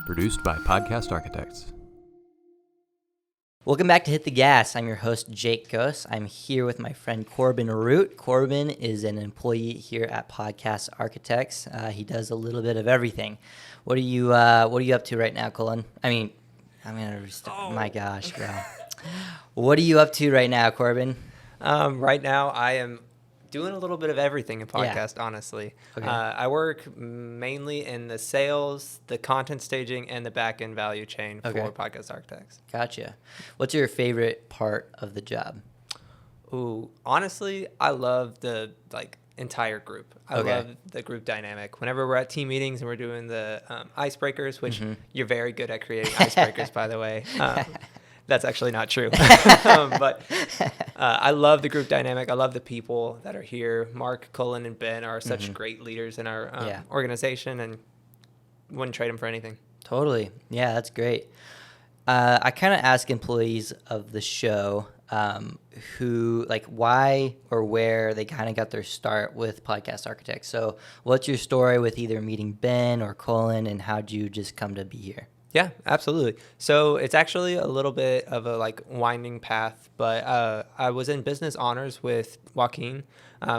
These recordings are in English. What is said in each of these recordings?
Produced by Podcast Architects. Welcome back to Hit the Gas. I'm your host, Jake Gose. I'm here with my friend Corban Root. Corban is an employee here at Podcast Architects. He does a little bit of everything. What are you up to right now, Colin? My gosh, bro. What are you up to right now, Corban? Right now, I am doing a little bit of everything in podcast, honestly. Okay. I work mainly in the sales, the content staging, and the back-end value chain for Podcast Architects. Gotcha. What's your favorite part of the job? Ooh, honestly, I love the entire group. I love the group dynamic. Whenever we're at team meetings and we're doing the icebreakers, which you're very good at creating icebreakers, by the way. That's actually not true. But I love the group dynamic. I love the people that are here. Mark, Cullen, and Ben are such great leaders in our organization, and wouldn't trade them for anything. Totally. Yeah, that's great. I kind of ask employees of the show who, why or where they kind of got their start with Podcast Architects. So what's your story with either meeting Ben or Cullen, and how'd you just come to be here? Yeah, absolutely. So it's actually a little bit of a winding path, but I was in business honors with Joaquin,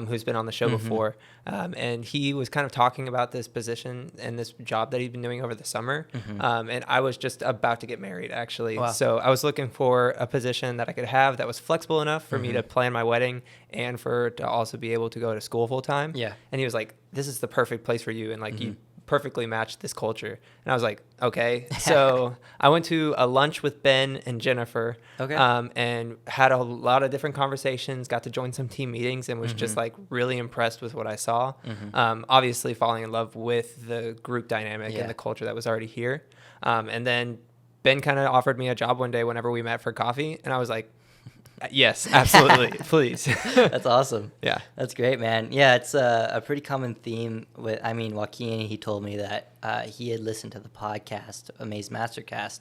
who's been on the show before, and he was kind of talking about this position and this job that he'd been doing over the summer, and I was just about to get married, actually. Wow. So I was looking for a position that I could have that was flexible enough for me to plan my wedding and to also be able to go to school full time. Yeah. And he was like, "This is the perfect place for you," and you perfectly matched this culture. And I was like, okay. So I went to a lunch with Ben and Jennifer, and had a lot of different conversations, got to join some team meetings, and was just really impressed with what I saw. Obviously falling in love with the group dynamic and the culture that was already here. And then Ben kind of offered me a job one day whenever we met for coffee. And I was like, yes, absolutely. Please. That's awesome. Yeah. That's great, man. Yeah, it's a pretty common theme with, Joaquin, he told me that he had listened to the podcast, Amaze Mastercast,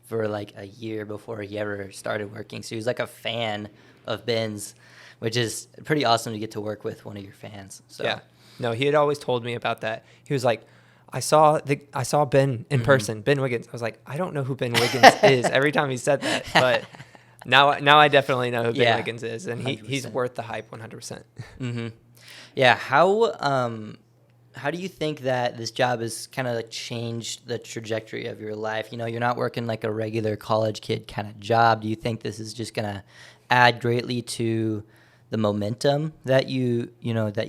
for a year before he ever started working. So he was a fan of Ben's, which is pretty awesome to get to work with one of your fans. So. Yeah. No, he had always told me about that. He was like, I saw Ben in person, Ben Wiggins. I was like, I don't know who Ben Wiggins is every time he said that, but Now I definitely know who Ben Wiggins is, and he's worth the hype 100%. Yeah, how do you think that this job has kind of changed the trajectory of your life? You're not working like a regular college kid kind of job. Do you think this is just going to add greatly to the momentum that you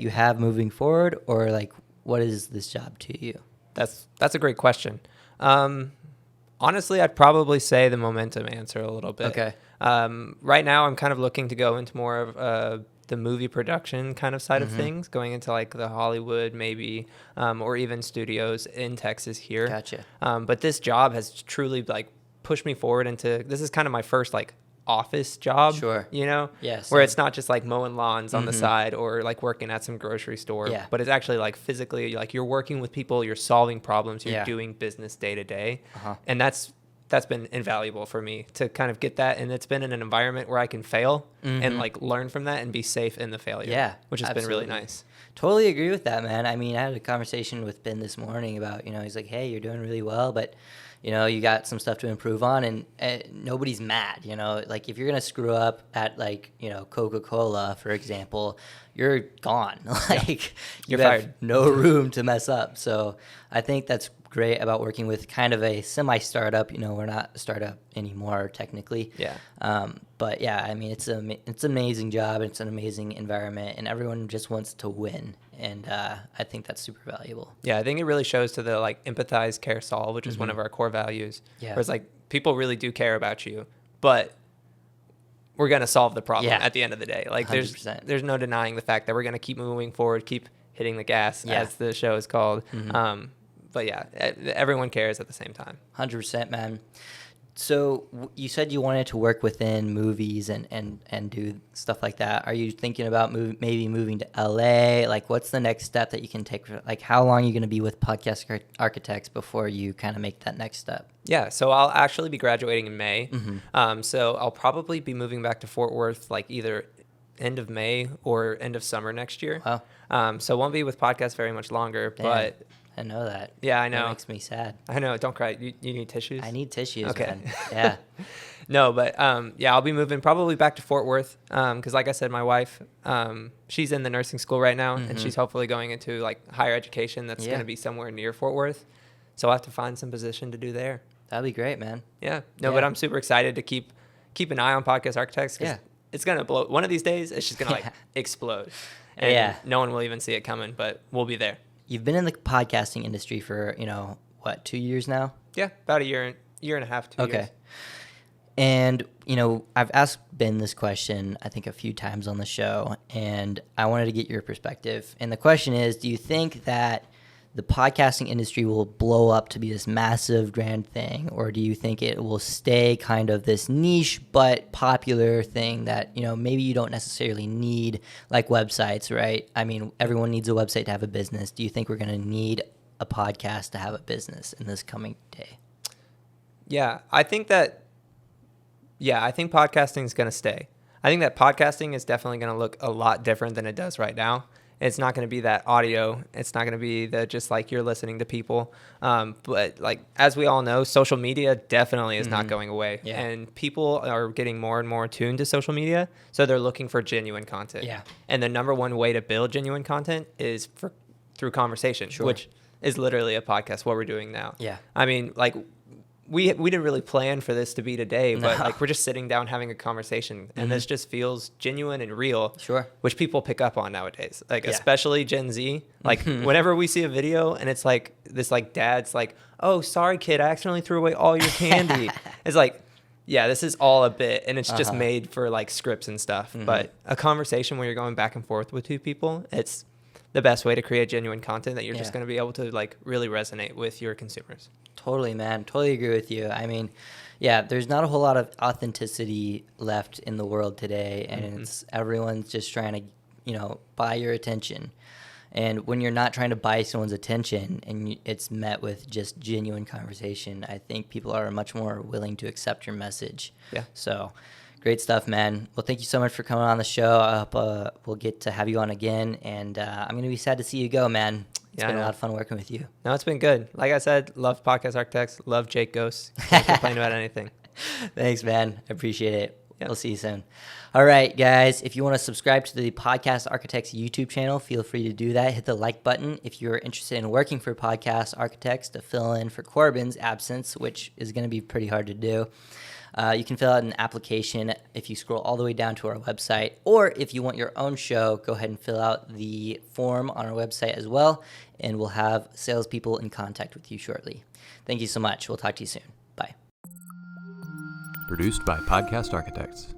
have moving forward, or what is this job to you? That's a great question. Honestly, I'd probably say the momentum answer a little bit. Okay. Right now, I'm kind of looking to go into more of the movie production kind of side of things, going into the Hollywood maybe, or even studios in Texas here. Gotcha. But this job has truly pushed me forward into, this is kind of my first office job. Sure. Yes. Where it's not just mowing lawns on the side or working at some grocery store, but it's actually physically you're working with people, you're solving problems, you're doing business day to day, and that's been invaluable for me to kind of get that, and it's been in an environment where I can fail and learn from that and be safe in the failure, which has been really nice. Totally agree with that, man. I had a conversation with Ben this morning about, he's like, hey, you're doing really well, but you got some stuff to improve on, and nobody's mad, if you're going to screw up at Coca-Cola, for example, you're gone. You have fired. No room to mess up. So I think that's great about working with kind of a semi-startup. We're not a startup anymore technically. Yeah. But yeah, it's an amazing job. It's an amazing environment, and everyone just wants to win. And I think that's super valuable. Yeah, I think it really shows to the empathize, care, solve, which is one of our core values. Yeah. Whereas people really do care about you, but we're going to solve the problem at the end of the day. 100%. There's no denying the fact that we're going to keep moving forward, keep hitting the gas, as the show is called. But yeah, everyone cares at the same time. 100%, man. So you said you wanted to work within movies and do stuff like that. Are you thinking about maybe moving to LA? What's the next step that you can take? How long are you going to be with Podcast Architects before you kind of make that next step? Yeah, so I'll actually be graduating in May. So I'll probably be moving back to Fort Worth either end of May or end of summer next year. Wow. So won't be with podcasts very much longer. Damn. But I know that. Yeah, I know. That makes me sad. I know. Don't cry. You need tissues? I need tissues, Okay. man. Yeah. No, but yeah, I'll be moving probably back to Fort Worth because, like I said, my wife, she's in the nursing school right now, and she's hopefully going into like higher education that's going to be somewhere near Fort Worth. So I'll have to find some position to do there. That'd be great, man. Yeah. No, but I'm super excited to keep an eye on Podcast Architects because it's going to blow. One of these days, it's just going to like explode. And no one will even see it coming, but we'll be there. You've been in the podcasting industry for, 2 years now? Yeah, about a year and a half, 2 years. Okay. And, I've asked Ben this question, I think, a few times on the show, and I wanted to get your perspective. And the question is, do you think that the podcasting industry will blow up to be this massive, grand thing, or do you think it will stay kind of this niche but popular thing that, maybe you don't necessarily need, like websites, right? I mean, everyone needs a website to have a business. Do you think we're going to need a podcast to have a business in this coming day? Yeah, I think podcasting is going to stay. I think that podcasting is definitely going to look a lot different than it does right now. It's not going to be that audio. It's not going to be the just like you're listening to people. But like as we all know, social media definitely is not going away. Yeah. And people are getting more and more attuned to social media. So they're looking for genuine content. Yeah. And the number one way to build genuine content is through conversation, which is literally a podcast, what we're doing now. Yeah. I mean, like we didn't really plan for this to be today, but like we're just sitting down having a conversation, and this just feels genuine and real, which people pick up on nowadays, like especially Gen Z. Like whenever we see a video and it's like this like dad's like, oh, sorry kid, I accidentally threw away all your candy. It's like, yeah, this is all a bit, and it's just made for like scripts and stuff. But a conversation where you're going back and forth with two people, it's the best way to create genuine content that you're just going to be able to like really resonate with your consumers. Totally, man. Totally agree with you. I mean, there's not a whole lot of authenticity left in the world today, and it's everyone's just trying to, buy your attention. And when you're not trying to buy someone's attention and it's met with just genuine conversation, I think people are much more willing to accept your message. Yeah. So great stuff, man. Well, thank you so much for coming on the show. I hope we'll get to have you on again. And I'm going to be sad to see you go, man. It's been a lot of fun working with you. No, it's been good. Like I said, love Podcast Architects, love Jake Gose. Can't complain about anything. Thanks, man. I appreciate it. Yep. We'll see you soon. All right, guys. If you want to subscribe to the Podcast Architects YouTube channel, feel free to do that. Hit the like button if you're interested in working for Podcast Architects to fill in for Corban's absence, which is going to be pretty hard to do. You can fill out an application if you scroll all the way down to our website, or if you want your own show, go ahead and fill out the form on our website as well, and we'll have salespeople in contact with you shortly. Thank you so much. We'll talk to you soon. Bye. Produced by Podcast Architects.